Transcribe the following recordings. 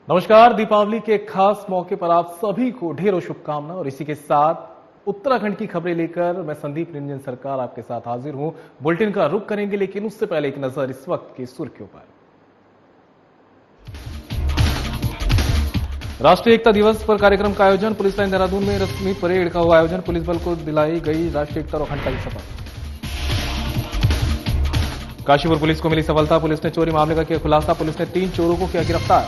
नमस्कार। दीपावली के खास मौके पर आप सभी को ढेरों शुभकामनाएं और इसी के साथ उत्तराखंड की खबरें लेकर मैं संदीप निरंजन सरकार आपके साथ हाजिर हूं। बुलेटिन का रुख करेंगे, लेकिन उससे पहले एक नजर इस वक्त की सुर्खियों पर। राष्ट्रीय एकता दिवस पर कार्यक्रम का आयोजन। पुलिस लाइन देहरादून में रस्मी परेड का हुआ आयोजन। पुलिस बल को दिलाई गई राष्ट्रीय एकता और अखंडता की शपथ। काशीपुर पुलिस को मिली सफलता। पुलिस ने चोरी मामले का किया खुलासा। पुलिस ने 3 चोरों को किया गिरफ्तार।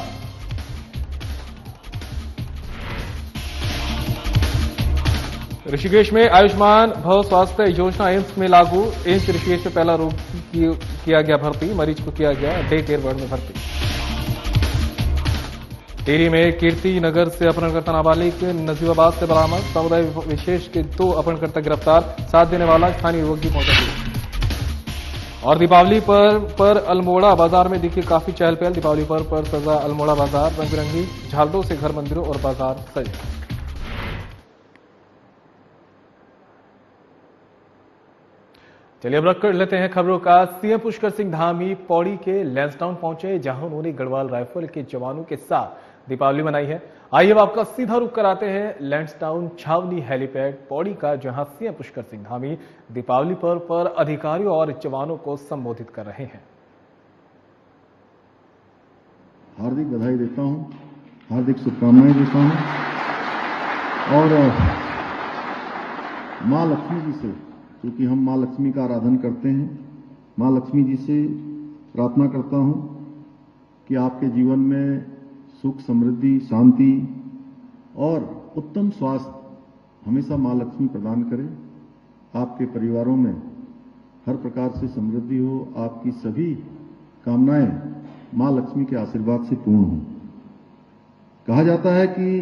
ऋषिकेश में आयुष्मान भव स्वास्थ्य योजना एम्स में लागू। एम्स ऋषिकेश में पहला रोग किया गया भर्ती। मरीज को किया गया डे केयर वार्ड में भर्ती। टिहरी में कीर्ति नगर से अपहरणकर्ता नाबालिग नजीबाबाद से बरामद। समुदाय विशेष के 2 अपहरणकर्ता गिरफ्तार। साथ देने वाला स्थानीय युवक की मौत। और दीपावली पर अल्मोड़ा बाजार में दिखी काफी चहल पहल। दीपावली पर सजा अल्मोड़ा बाजार। रंग बिरंगी झालरों से घर, मंदिरों और बाजार सजे। चलिए अब रख कर लेते हैं खबरों का। सीएम पुष्कर सिंह धामी पौड़ी के लैंसडाउन पहुंचे, जहां उन्होंने गढ़वाल राइफल के जवानों के साथ दीपावली मनाई है। आइए अब आपका सीधा रुख कराते हैं लैंसडाउन छावनी हेलीपैड पौड़ी का, जहां सीएम पुष्कर सिंह धामी दीपावली पर अधिकारियों और जवानों को संबोधित कर रहे हैं। हार्दिक बधाई देता हूं, हार्दिक शुभकामनाएं देता हूं और मां लक्ष्मी जी से, क्योंकि हम मां लक्ष्मी का आराधन करते हैं, मां लक्ष्मी जी से प्रार्थना करता हूं कि आपके जीवन में सुख, समृद्धि, शांति और उत्तम स्वास्थ्य हमेशा मां लक्ष्मी प्रदान करे। आपके परिवारों में हर प्रकार से समृद्धि हो। आपकी सभी कामनाएं मां लक्ष्मी के आशीर्वाद से पूर्ण हो। कहा जाता है कि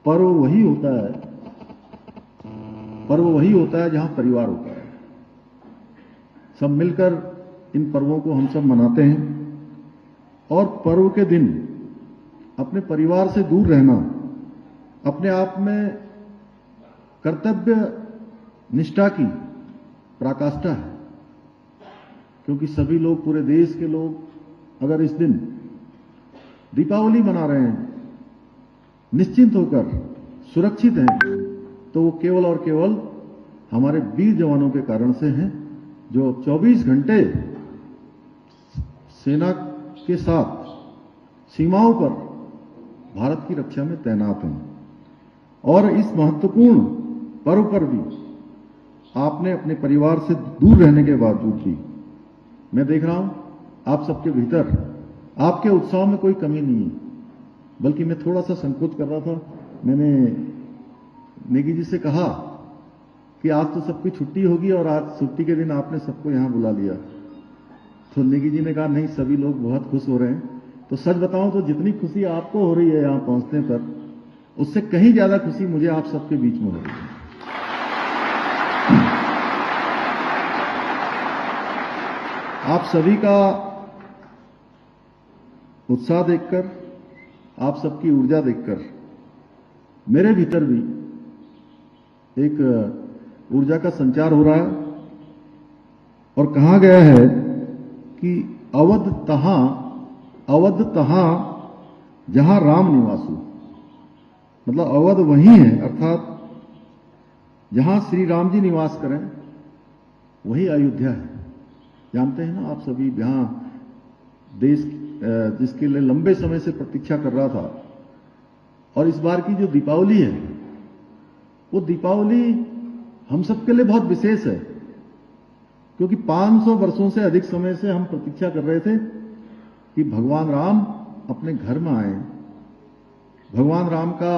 पर्व वही होता है जहां परिवार होता है। सब मिलकर इन पर्वों को हम सब मनाते हैं और पर्व के दिन अपने परिवार से दूर रहना अपने आप में कर्तव्य निष्ठा की पराकाष्ठा है, क्योंकि सभी लोग, पूरे देश के लोग अगर इस दिन दीपावली मना रहे हैं, निश्चिंत होकर सुरक्षित हैं, तो वो केवल और केवल हमारे वीर जवानों के कारण से हैं, जो 24 घंटे सेना के साथ सीमाओं पर भारत की रक्षा में तैनात हैं। और इस महत्वपूर्ण पर्व पर भी आपने अपने परिवार से दूर रहने के बावजूद भी, मैं देख रहा हूं आप सबके भीतर आपके उत्साह में कोई कमी नहीं है, बल्कि मैं थोड़ा सा संकोच कर रहा था। मैंने नेगी जी से कहा कि आज तो सबकी छुट्टी होगी और आज छुट्टी के दिन आपने सबको यहां बुला लिया, तो नेगी जी ने कहा नहीं, सभी लोग बहुत खुश हो रहे हैं। तो सच बताऊं तो जितनी खुशी आपको हो रही है यहां पहुंचने पर, उससे कहीं ज्यादा खुशी मुझे आप सबके बीच में हो रही है। आप सभी का उत्साह देखकर, आप सबकी ऊर्जा देखकर मेरे भीतर भी एक ऊर्जा का संचार हो रहा है। और कहा गया है कि अवध तहां जहां राम निवासु, मतलब अवध वही है, अर्थात जहां श्री राम जी निवास करें वही अयोध्या है। जानते हैं ना आप सभी, जहां देश जिसके लिए लंबे समय से प्रतीक्षा कर रहा था। और इस बार की जो दीपावली है, वो दीपावली हम सबके लिए बहुत विशेष है, क्योंकि 500 वर्षों से अधिक समय से हम प्रतीक्षा कर रहे थे कि भगवान राम अपने घर में आए, भगवान राम का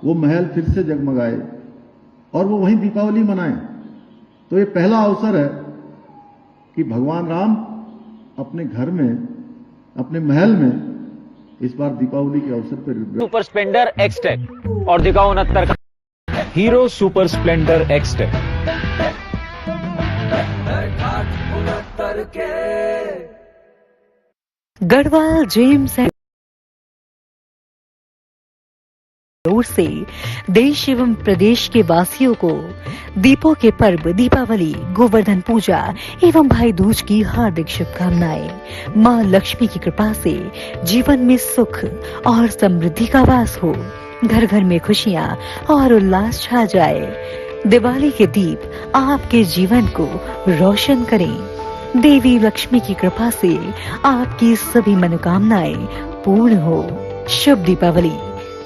वो महल फिर से जगमगाए और वो वहीं दीपावली मनाएं। तो ये पहला अवसर है कि भगवान राम अपने घर में, अपने महल में इस बार दीपावली के अवसर पर सुपर स्प्लेंडर एक्सटेक और दिखाओ 69 का Hero Super Splendor Xtec. Garhwal Gems ओर से देश एवं प्रदेश के वासियों को दीपों के पर्व दीपावली, गोवर्धन पूजा एवं भाई दूज की हार्दिक शुभकामनाएं। मां लक्ष्मी की कृपा से जीवन में सुख और समृद्धि का वास हो, घर घर में खुशियां और उल्लास छा जाए। दिवाली के दीप आपके जीवन को रोशन करें। देवी लक्ष्मी की कृपा से आपकी सभी मनोकामनाएं पूर्ण हो। शुभ दीपावली।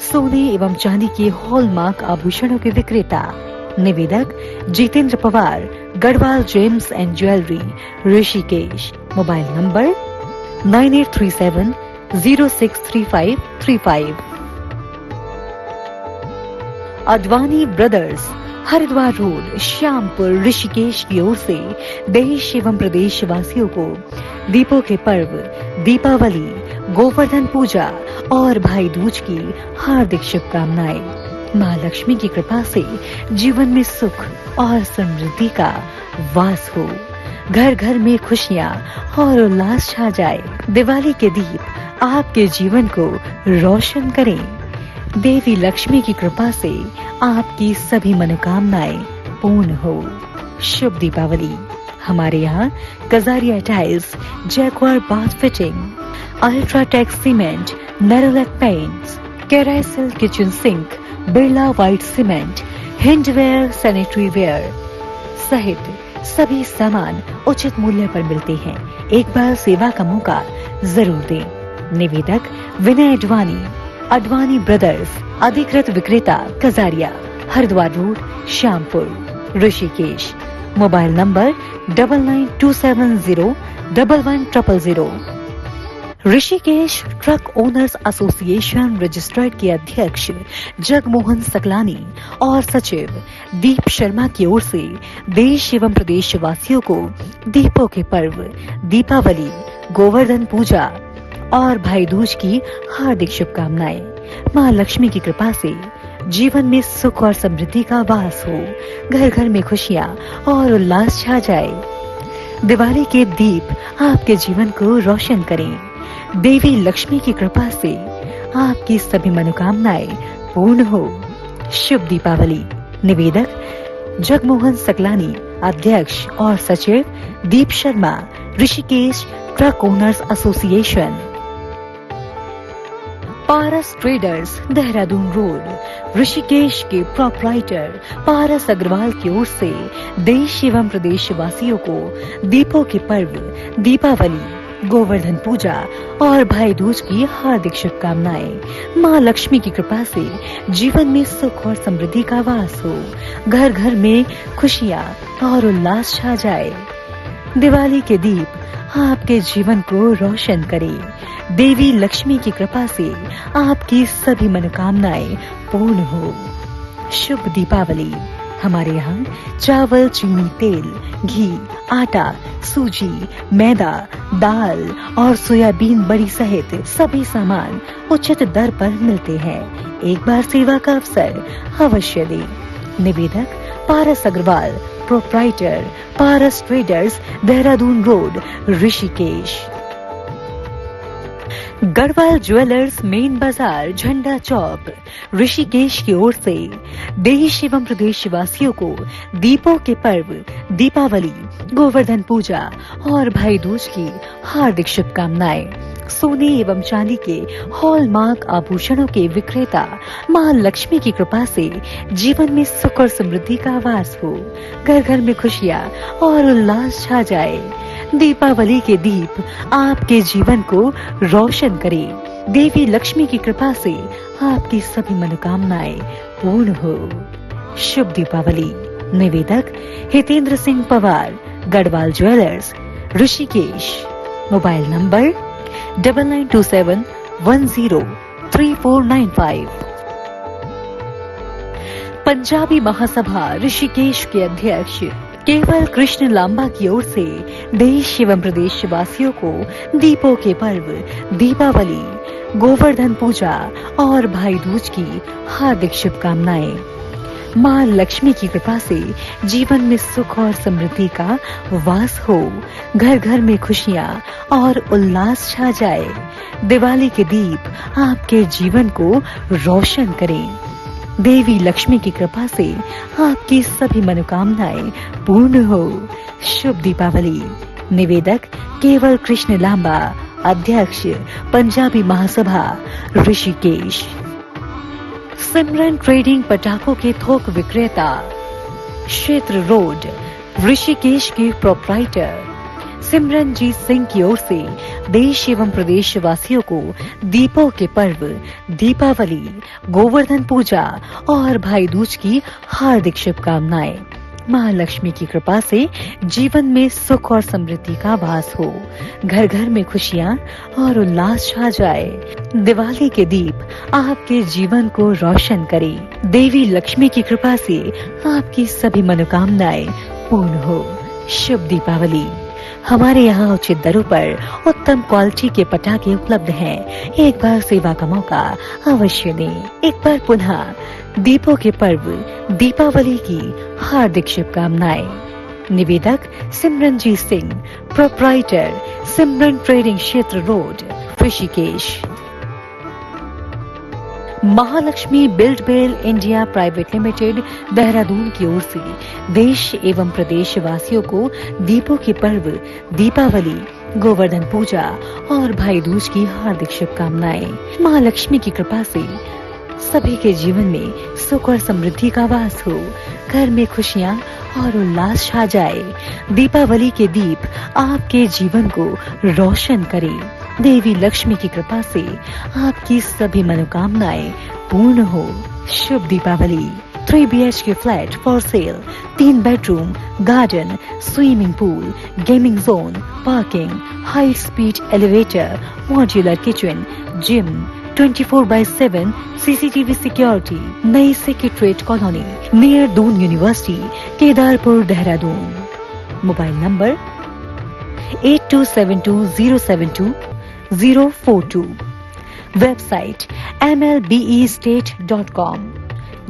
सोने एवं चांदी के हॉलमार्क आभूषणों के विक्रेता, निवेदक Jitendra Pawar, Garhwal James and jewellery, Rishikesh. Mobile number 9837063535। Advani brothers, Haridwar road, Shyampur, Rishikesh की ओर से देश एवं प्रदेश वासियों को दीपों के पर्व दीपावली, गोवर्धन पूजा और भाई दूज की हार्दिक शुभकामनाएं। मां लक्ष्मी की कृपा से जीवन में सुख और समृद्धि का वास हो, घर घर में खुशियां और उल्लास छा जाए। दिवाली के दीप आपके जीवन को रोशन करें। देवी लक्ष्मी की कृपा से आपकी सभी मनोकामनाएं पूर्ण हो। शुभ दीपावली। हमारे यहाँ Kajaria tiles, Jaquar bath fitting, UltraTech cement, Nerolac paints, Carysil kitchen sink, Birla white cement, Hindware, sanitary ware सहित सभी सामान उचित मूल्य पर मिलते हैं। एक बार सेवा का मौका जरूर दें। निवेदक विनय अडवाणी, अडवाणी ब्रदर्स, अधिकृत विक्रेता, Kajaria, Haridwar road, Shyampur, Rishikesh. Mobile number 9927011000। Rishikesh truck owners association registered के अध्यक्ष जगमोहन सकलानी और सचिव दीप शर्मा की ओर से देश एवं प्रदेश वासियों को दीपों के पर्व दीपावली, गोवर्धन पूजा और भाई दूज की हार्दिक शुभकामनाएं। मां लक्ष्मी की कृपा से जीवन में सुख और समृद्धि का वास हो, घर घर में खुशियां और उल्लास छा जाए। दिवाली के दीप आपके जीवन को रोशन करें। देवी लक्ष्मी की कृपा से आपकी सभी मनोकामनाएं पूर्ण हो। शुभ दीपावली। निवेदक जगमोहन सकलानी, अध्यक्ष और सचिव Deep Sharma, Rishikesh truck owners association. Paras traders, Dehradun road, Rishikesh के प्रोपराइटर पारस अग्रवाल की ओर से देश एवं प्रदेश वासियों को दीपों के पर्व दीपावली, गोवर्धन पूजा और भाई दूज की हार्दिक शुभकामनाएं। मां लक्ष्मी की कृपा से जीवन में सुख और समृद्धि का वास हो, घर घर में खुशियां और उल्लास छा जाए। दिवाली के दीप आपके जीवन को रोशन करे। देवी लक्ष्मी की कृपा से आपकी सभी मनोकामनाएं पूर्ण हो। शुभ दीपावली। हमारे यहाँ चावल, चीनी, तेल, घी, आटा, सूजी, मैदा, दाल और सोयाबीन बड़ी सहित सभी सामान उचित दर पर मिलते हैं। एक बार सेवा का अवसर अवश्य दें। निवेदक Paras Agarwal, proprietor Paras traders, Dehradun road, Rishikesh. Garhwal jewellers, main बाजार, झंडा चौक, ऋषिकेश की ओर से देश एवं प्रदेश वासियों को दीपों के पर्व दीपावली, गोवर्धन पूजा और भाई दूज की हार्दिक शुभकामनाएं। सोने एवं चांदी के हॉलमार्क आभूषणों के विक्रेता मां लक्ष्मी की कृपा से जीवन में सुख और समृद्धि का वास हो, घर घर में खुशियां और उल्लास छा जाए। दीपावली के दीप आपके जीवन को रोशन करें। देवी लक्ष्मी की कृपा से आपकी सभी मनोकामनाएं पूर्ण हो। शुभ दीपावली। निवेदक Hitendra Singh Pawar, Garhwal jewellers, Rishikesh. Mobile number 9927103495। Punjabi Mahasabha Rishikesh के अध्यक्ष केवल कृष्ण लांबा की ओर से देश एवं प्रदेश वासियों को दीपों के पर्व दीपावली, गोवर्धन पूजा और भाई दूज की हार्दिक शुभकामनाएं। मां लक्ष्मी की कृपा से जीवन में सुख और समृद्धि का वास हो, घर घर में खुशियां और उल्लास छा जाए। दिवाली के दीप आपके जीवन को रोशन करें। देवी लक्ष्मी की कृपा से आपकी सभी मनोकामनाएं पूर्ण हो। शुभ दीपावली। निवेदक केवल कृष्ण लांबा, अध्यक्ष पंजाबी महासभा, ऋषिकेश। सिमरन ट्रेडिंग पटाखों के थोक विक्रेता, क्षेत्र रोड, ऋषिकेश के प्रोप्राइटर सिमरनजीत सिंह की ओर से देश एवं प्रदेश वासियों को दीपों के पर्व दीपावली, गोवर्धन पूजा और भाई दूज की हार्दिक शुभकामनाएं। महालक्ष्मी की कृपा से जीवन में सुख और समृद्धि का वास हो, घर घर में खुशियां और उल्लास छा जाए। दिवाली के दीप आपके जीवन को रोशन करे। देवी लक्ष्मी की कृपा से आपकी सभी मनोकामनाएं पूर्ण हो। शुभ दीपावली। हमारे यहाँ उचित दरों पर उत्तम क्वालिटी के पटाखे उपलब्ध हैं। एक बार सेवा का मौका अवश्य दें। एक बार पुनः दीपों के पर्व दीपावली की हार्दिक शुभकामनाएं। निवेदक Simranjeet Singh, proprietor, Simran trading, Kshetra road, Rishikesh. Mahalaxmi build bell India private limited, Dehradun की ओर से देश एवं प्रदेश वासियों को दीपों के पर्व दीपावली, गोवर्धन पूजा और भाई दूज की हार्दिक शुभकामनाएं। महालक्ष्मी की कृपा से सभी के जीवन में सुख और समृद्धि का वास हो, घर में खुशियां और उल्लास छा जाए। दीपावली के दीप आपके जीवन को रोशन करे। देवी लक्ष्मी की कृपा से आपकी सभी मनोकामनाएं पूर्ण हो। शुभ Deepawali. 3 BHK flat for sale, 3 bedroom, garden, swimming pool, gaming zone, parking, high speed elevator, modular kitchen, gym, 24/7 CCTV security. नई secretariat colony near Doon university, Kedarpur, Dehradun. Mobile number 8272072042। Website mlbestate.com।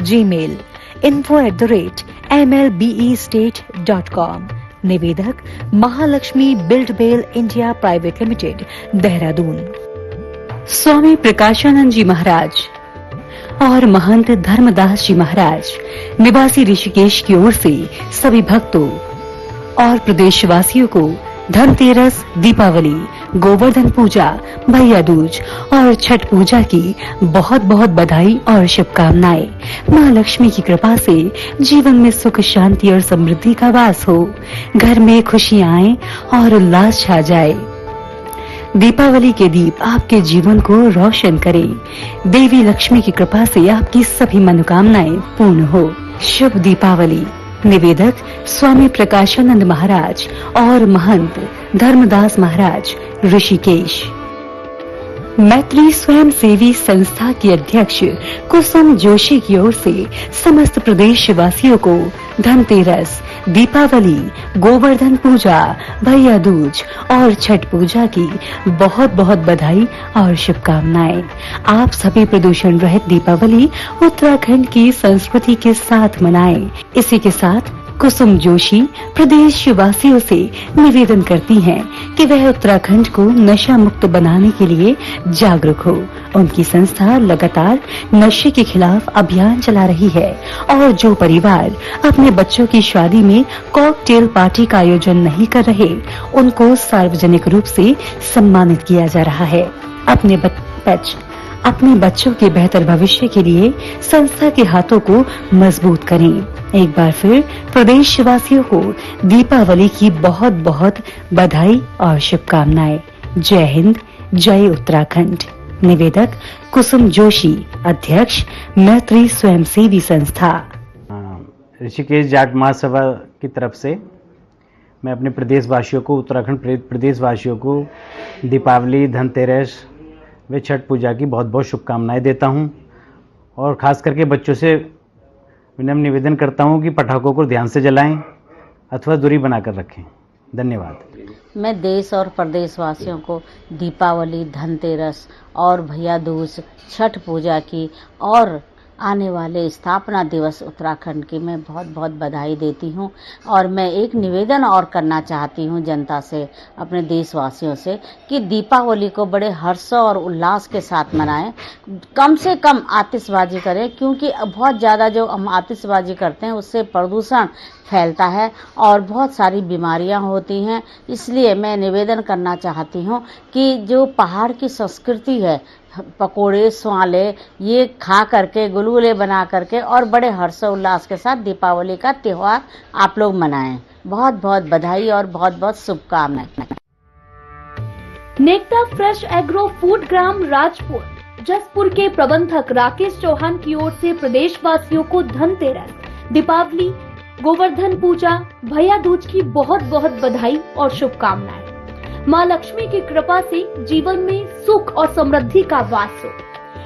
Gmail info@mlbestate.com। निवेदक Mahalakshmi build bell India private limited, Dehradun. Swami Prakashanand ji Maharaj और महंत धर्मदास जी महाराज, निवासी ऋषिकेश की ओर से सभी भक्तों और प्रदेशवासियों को धनतेरस, दीपावली, गोवर्धन पूजा, भैया दूज और छठ पूजा की बहुत बहुत बधाई और शुभकामनाएं। मां लक्ष्मी की कृपा से जीवन में सुख, शांति और समृद्धि का वास हो, घर में खुशियां आए और उल्लास छा जाए। दीपावली के दीप आपके जीवन को रोशन करे। देवी लक्ष्मी की कृपा से आपकी सभी मनोकामनाएं पूर्ण हो। शुभ दीपावली। निवेदक स्वामी प्रकाशानंद महाराज और महंत धर्मदास महाराज, ऋषिकेश। मैत्री स्वयं सेवी संस्था की अध्यक्ष कुसुम जोशी की ओर से समस्त प्रदेश वासियों को धनतेरस, दीपावली, गोवर्धन पूजा, भैया दूज और छठ पूजा की बहुत बहुत बधाई और शुभकामनाएं। आप सभी प्रदूषण रहित दीपावली उत्तराखंड की संस्कृति के साथ मनाएं। इसी के साथ कुसुम जोशी प्रदेश वासियों से निवेदन करती हैं कि वह उत्तराखंड को नशा मुक्त बनाने के लिए जागरूक हो। उनकी संस्था लगातार नशे के खिलाफ अभियान चला रही है और जो परिवार अपने बच्चों की शादी में कॉकटेल पार्टी का आयोजन नहीं कर रहे, उनको सार्वजनिक रूप से सम्मानित किया जा रहा है। अपने बच्चों के बेहतर भविष्य के लिए संस्था के हाथों को मजबूत करें। एक बार फिर प्रदेश वासियों को दीपावली की बहुत बहुत बधाई और शुभकामनाएं। जय हिंद, जय उत्तराखंड। निवेदक कुसुम जोशी, अध्यक्ष मैत्री स्वयंसेवी संस्था। ऋषिकेश जाट महासभा की तरफ से मैं अपने प्रदेशवासियों को, उत्तराखंड प्रदेशवासियों को दीपावली, धनतेरस व छठ पूजा की बहुत बहुत शुभकामनाएं देता हूं और खास करके बच्चों से विनम्र निवेदन करता हूं कि पटाखों को ध्यान से जलाएं अथवा दूरी बनाकर रखें। धन्यवाद। मैं देश और प्रदेशवासियों को दीपावली, धनतेरस और भैया दूज, छठ पूजा की और आने वाले स्थापना दिवस उत्तराखंड की मैं बहुत बहुत बधाई देती हूं। और मैं एक निवेदन और करना चाहती हूं जनता से, अपने देशवासियों से, कि दीपावली को बड़े हर्ष और उल्लास के साथ मनाएं। कम से कम आतिशबाजी करें, क्योंकि बहुत ज़्यादा जो हम आतिशबाजी करते हैं उससे प्रदूषण फैलता है और बहुत सारी बीमारियां होती हैं। इसलिए मैं निवेदन करना चाहती हूं कि जो पहाड़ की संस्कृति है, पकोड़े, स्वाले, ये खा करके, गुलगुले बना करके और बड़े हर्षोल्लास के साथ दीपावली का त्यौहार आप लोग मनाएं। बहुत बहुत बधाई और बहुत बहुत शुभकामनाएं। नेक्टा फ्रेश एग्रो फूड ग्राम राजपुर जसपुर के प्रबंधक राकेश चौहान की ओर से प्रदेशवासियों को धनतेरस, दीपावली, गोवर्धन पूजा, भैया दूज की बहुत बहुत बधाई और शुभकामनाएं। माँ लक्ष्मी की कृपा से जीवन में सुख और समृद्धि का वास हो,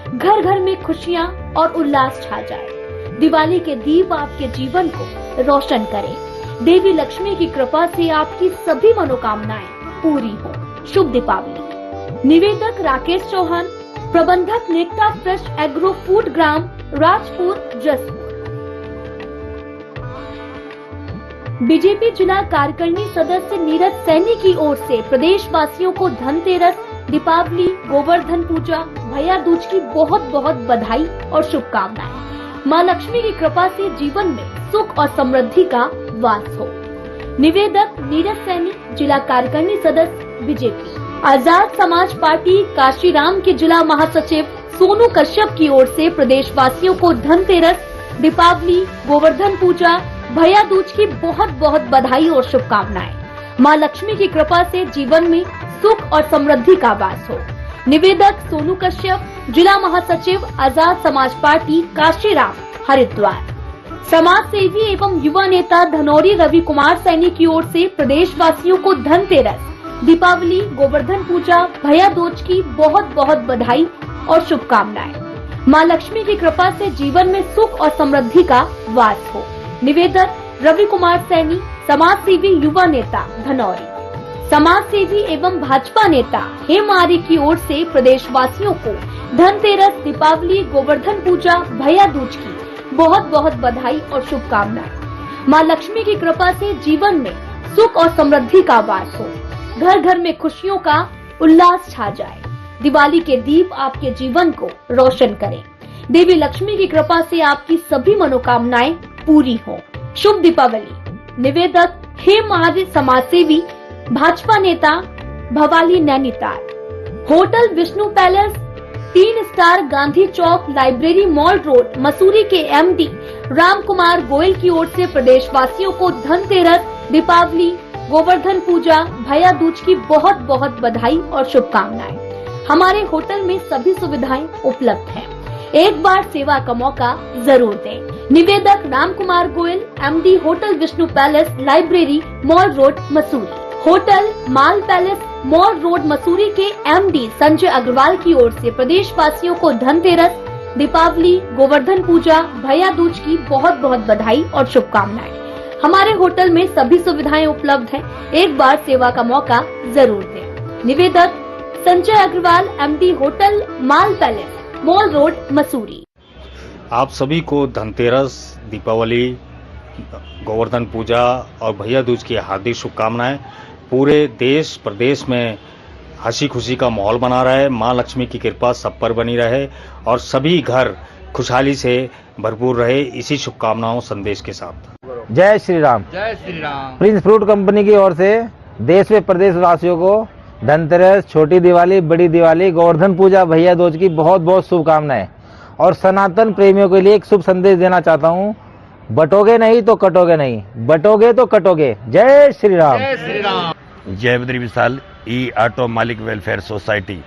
घर घर में खुशियाँ और उल्लास छा जाए। दिवाली के दीप आपके जीवन को रोशन करें। देवी लक्ष्मी की कृपा से आपकी सभी मनोकामनाएं पूरी हो। शुभ दीपावली। निवेदक राकेश चौहान, प्रबंधक नेक्टा फ्रेश एग्रो फूड ग्राम राजपुर जसपुर। बीजेपी जिला कार्यकारिणी सदस्य नीरज सैनी की ओर से प्रदेशवासियों को धनतेरस, दीपावली, गोवर्धन पूजा, भैया दूज की बहुत बहुत बधाई और शुभकामनाएं। माँ लक्ष्मी की कृपा से जीवन में सुख और समृद्धि का वास हो। निवेदक नीरज सैनी, जिला कार्यकारिणी सदस्य बीजेपी। आजाद समाज पार्टी काशीराम के जिला महासचिव सोनू कश्यप की ओर से प्रदेशवासियों को धनतेरस, दीपावली, गोवर्धन पूजा, भैया दूज की बहुत बहुत बधाई और शुभकामनाएं। माँ लक्ष्मी की कृपा से जीवन में सुख और समृद्धि का वास हो। निवेदक सोनू कश्यप, जिला महासचिव आजाद समाज पार्टी काशीराम हरिद्वार। समाज सेवी एवं युवा नेता धनौरी रवि कुमार सैनी की ओर से प्रदेशवासियों को धनतेरस, दीपावली, गोवर्धन पूजा, भैया दूज की बहुत बहुत बधाई और शुभकामनाएं। माँ लक्ष्मी की कृपा से जीवन में सुख और समृद्धि का वास हो। निवेदक रवि कुमार सैनी, समाज सेवी युवा नेता धनौरी। समाज सेवी एवं भाजपा नेता हेम आर्य की ओर से प्रदेशवासियों को धनतेरस, दीपावली, गोवर्धन पूजा, भैया दूज की बहुत बहुत बधाई और शुभकामनाएं। माँ लक्ष्मी की कृपा से जीवन में सुख और समृद्धि का वास हो, घर घर में खुशियों का उल्लास छा जाए। दिवाली के दीप आपके जीवन को रोशन करें। देवी लक्ष्मी की कृपा से आपकी सभी मनोकामनाएं पूरी हो। शुभ दीपावली। निवेदक हेम आर्य, समाज सेवी, भाजपा नेता Bhowali Nainital. Hotel Vishnu palace, 3 star, Gandhi Chowk, library mall road, Mussoorie के एमडी राम कुमार गोयल की ओर से प्रदेशवासियों को धनतेरस, दीपावली, गोवर्धन पूजा, भैया दूज की बहुत बहुत बधाई और शुभकामनाएं। हमारे होटल में सभी सुविधाएं उपलब्ध हैं। एक बार सेवा का मौका जरूर दें। निवेदक Ram Kumar Goyal, MD, hotel Vishnu palace, library mall road, Mussoorie. Hotel mall palace, mall road, Mussoorie के एमडी संजय अग्रवाल की ओर से प्रदेशवासियों को धनतेरस, दीपावली, गोवर्धन पूजा, भैया दूज की बहुत बहुत बधाई और शुभकामनाएं। हमारे होटल में सभी सुविधाएं उपलब्ध हैं। एक बार सेवा का मौका जरूर दें। निवेदक Sanjay Agarwal, MD, hotel mall palace, mall road, Mussoorie. आप सभी को धनतेरस, दीपावली, गोवर्धन पूजा और भैया दूज की हार्दिक शुभकामनाएं। पूरे देश प्रदेश में हंसी खुशी का माहौल बना रहे, मां लक्ष्मी की कृपा सब पर बनी रहे और सभी घर खुशहाली से भरपूर रहे, इसी शुभकामनाओं संदेश के साथ। जय श्री राम। जय Shri Ram. Prince fruit company की ओर से देश में प्रदेशवासियों को धनतेरस, छोटी दिवाली, बड़ी दिवाली, गोवर्धन पूजा, भैया दूज की बहुत बहुत शुभकामनाएं। और सनातन प्रेमियों के लिए एक शुभ संदेश देना चाहता हूं, बटोगे नहीं तो कटोगे नहीं, बटोगे तो कटोगे। जय श्री राम। जय श्री राम। जय बद्री विशाल, ई ऑटो मालिक welfare society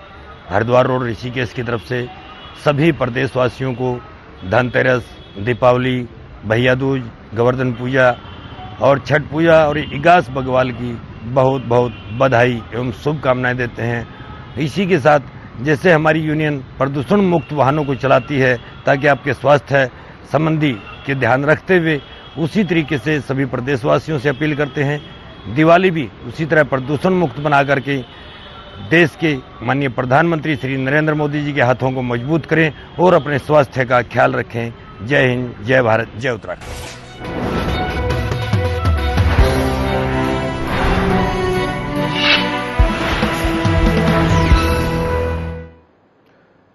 Haridwar road Rishikesh की तरफ से सभी प्रदेशवासियों को धनतेरस, दीपावली, भैया दूज, गोवर्धन पूजा और छठ पूजा और इगास बग्वाल की बहुत बहुत बधाई एवं शुभकामनाएं देते हैं। इसी के साथ जैसे हमारी यूनियन प्रदूषण मुक्त वाहनों को चलाती है ताकि आपके स्वास्थ्य संबंधी के ध्यान रखते हुए, उसी तरीके से सभी प्रदेशवासियों से अपील करते हैं दिवाली भी उसी तरह प्रदूषण मुक्त बना करके देश के माननीय प्रधानमंत्री श्री नरेंद्र मोदी जी के हाथों को मजबूत करें और अपने स्वास्थ्य का ख्याल रखें। जय हिंद, जय भारत, जय उत्तराखंड।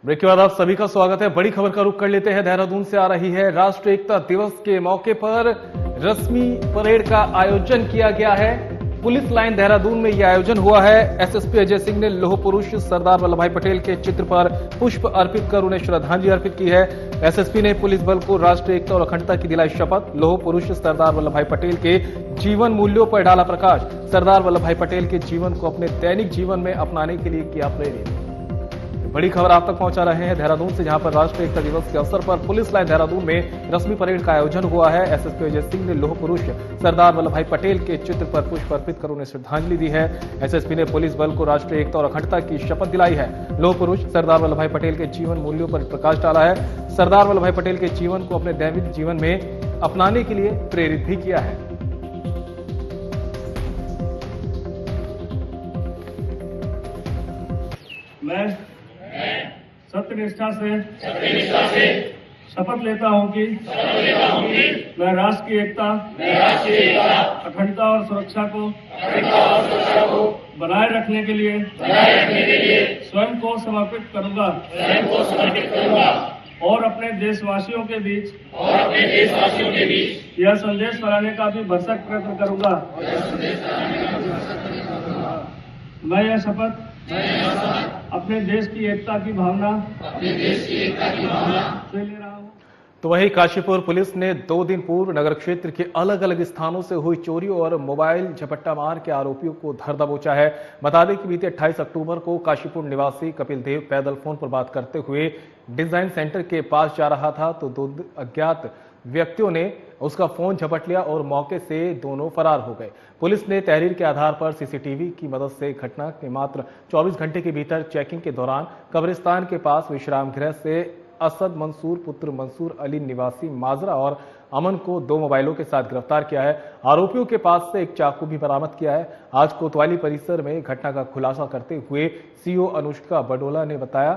ब्रेक के बाद आप सभी का स्वागत है। बड़ी खबर का रुख कर लेते हैं। देहरादून से आ रही है। राष्ट्रीय एकता दिवस के मौके पर रस्मी परेड का आयोजन किया गया है। पुलिस लाइन देहरादून में यह आयोजन हुआ है। एसएसपी अजय सिंह ने लौह पुरुष सरदार वल्लभ भाई पटेल के चित्र पर पुष्प अर्पित कर उन्हें श्रद्धांजलि अर्पित की है। एसएसपी ने पुलिस बल को राष्ट्रीय एकता और अखंडता की दिलाई शपथ। लौह पुरुष सरदार वल्लभ भाई पटेल के जीवन मूल्यों पर डाला प्रकाश। सरदार वल्लभ भाई पटेल के जीवन को अपने दैनिक जीवन में अपनाने के लिए किया प्रेरित। बड़ी खबर आप तक पहुंचा रहे हैं देहरादून से, जहां पर राष्ट्रीय एकता दिवस के अवसर पर पुलिस लाइन देहरादून में रस्मी परेड का आयोजन हुआ है। एसएसपी अजय सिंह ने लौह पुरुष सरदार वल्लभ भाई पटेल के चित्र पर पुष्प अर्पित कर उन्हें श्रद्धांजलि दी है। एसएसपी ने पुलिस बल को राष्ट्रीय एकता और अखंडता की शपथ दिलाई है। लौह पुरुष सरदार वल्लभ भाई पटेल के जीवन मूल्यों पर प्रकाश डाला है। सरदार वल्लभ भाई पटेल के जीवन को अपने दैनिक जीवन में अपनाने के लिए प्रेरित भी किया है। मैं सत्यनिष्ठा से शपथ लेता हूं कि मैं राष्ट्र की एकता, अखंडता और सुरक्षा को बनाए रखने के लिए स्वयं को समर्पित करूंगा और अपने देशवासियों के बीच यह संदेश फैलाने का भी भरसक प्रयत्न करूंगा। मैं यह शपथ अपने देश की एकता की भावना से ले रहा हूं। तो वहीं काशीपुर पुलिस ने 2 दिन पूर्व नगर क्षेत्र के अलग अलग स्थानों से हुई चोरी और मोबाइल झपट्टा मार के आरोपियों को धर दबोचा है। बता दें कि बीते 28 अक्टूबर को काशीपुर निवासी कपिल देव पैदल फोन पर बात करते हुए डिजाइन सेंटर के पास जा रहा था तो 2 अज्ञात व्यक्तियों ने उसका फोन झपट लिया और मौके से दोनों फरार हो गए। पुलिस ने तहरीर के आधार पर सीसीटीवी की मदद से घटना के मात्र 24 घंटे के भीतर चेकिंग के दौरान कब्रिस्तान के पास विश्राम गृह से असद मंसूर पुत्र मंसूर अली निवासी माजरा और अमन को 2 मोबाइलों के साथ गिरफ्तार किया है। आरोपियों के पास से एक चाकू भी बरामद किया है। आज कोतवाली परिसर में घटना का खुलासा करते हुए सीओ अनुष्का बडोला ने बताया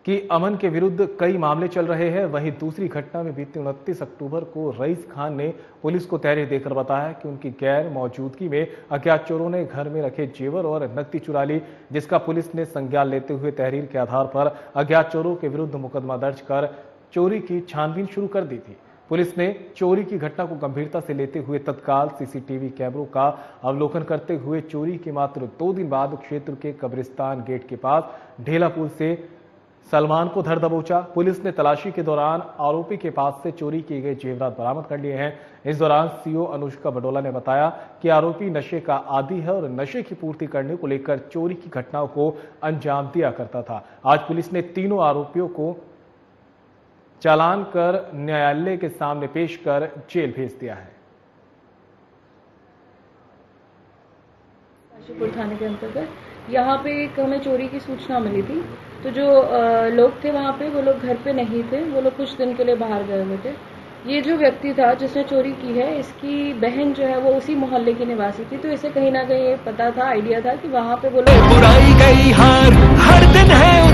कि अमन के विरुद्ध कई मामले चल रहे हैं। वहीं दूसरी घटना में बीते 29 अक्टूबर को रईस खान ने पुलिस को तहरीर देकर बताया कि उनकी गैर मौजूदगी में अज्ञात चोरों ने घर में रखे जेवर और नकदी चुरा ली, जिसका पुलिस ने संज्ञान लेते हुए तहरीर के आधार पर अज्ञात चोरों के विरुद्ध मुकदमा दर्ज कर चोरी की छानबीन शुरू कर दी थी। पुलिस ने चोरी की घटना को गंभीरता से लेते हुए तत्काल सीसीटीवी कैमरों का अवलोकन करते हुए चोरी के मात्र 2 दिन बाद क्षेत्र के कब्रिस्तान गेट के पास ढेला पुल से सलमान को धर दबोचा। पुलिस ने तलाशी के दौरान आरोपी के पास से चोरी किए गए जेवरात बरामद कर लिए हैं। इस दौरान सीओ अनुष्का बडोला ने बताया कि आरोपी नशे का आदी है और नशे की पूर्ति करने को लेकर चोरी की घटनाओं को अंजाम दिया करता था। आज पुलिस ने तीनों आरोपियों को चालान कर न्यायालय के सामने पेश कर जेल भेज दिया है। काशीपुर थाने के अंतर्गत यहाँ पे एक हमें चोरी की सूचना मिली थी, तो जो लोग थे वहाँ पे वो लोग घर पे नहीं थे, वो लोग कुछ दिन के लिए बाहर गए हुए थे। ये जो व्यक्ति था जिसने चोरी की है, इसकी बहन जो है वो उसी मोहल्ले की निवासी थी, तो इसे कहीं ना कहीं पता था, आइडिया था कि वहाँ पे वो लोग बुराई गई हार हर दिन है